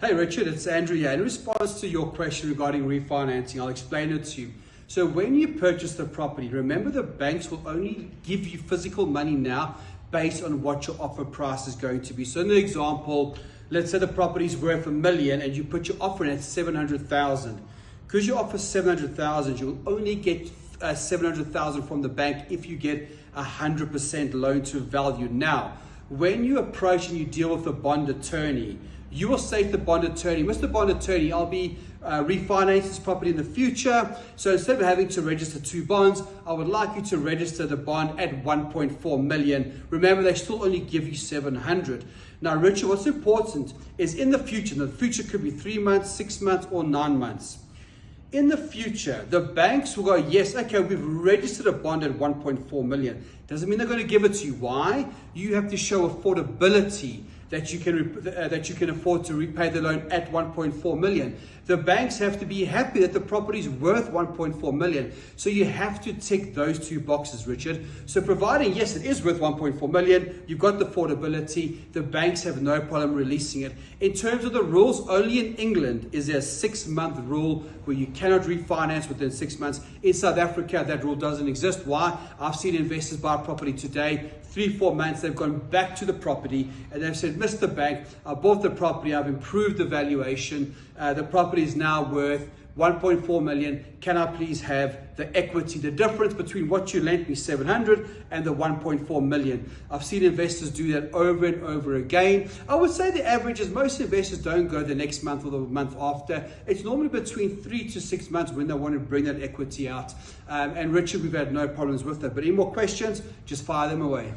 Hey Richard, it's Andrew here. In response to your question regarding refinancing, I'll explain it to you. So when you purchase the property, remember the banks will only give you physical money now based on what your offer price is going to be. So in the example, let's say the property is worth $1 million and you put your offer in at 700,000. Because you offer 700,000, you'll only get 700,000 from the bank if you get 100% loan to value. Now, when you approach and you deal with a bond attorney, you will say to the bond attorney, Mr. Bond Attorney, I'll be refinancing this property in the future. So instead of having to register 2 bonds, I would like you to register the bond at 1.4 million. Remember, they still only give you 700. Now, Richard, what's important is in the future, and the future could be 3 months, 6 months, or 9 months. In the future, the banks will go, yes, okay, we've registered a bond at 1.4 million. Doesn't mean they're going to give it to you. Why? You have to show affordability that you can afford to repay the loan at 1.4 million. The banks have to be happy that the property is worth 1.4 million. So you have to tick those 2 boxes, Richard. So providing, yes, it is worth 1.4 million, you've got the affordability, the banks have no problem releasing it. In terms of the rules, only in England is there a 6-month rule where you cannot refinance within 6 months. In South Africa, that rule doesn't exist. Why? I've seen investors buy property today, 3-4 months, they've gone back to the property and they've said, Mr. Bank, I bought the property, I've improved the valuation, the property is now worth 1.4 million. Can I please have the equity, the difference between what you lent me, 700, and the 1.4 million? I've seen investors do that over and over again. I would say the average is most investors don't go the next month or the month after. It's normally between 3 to 6 months when they want to bring that equity out. And Richard, we've had no problems with that. But any more questions, just fire them away.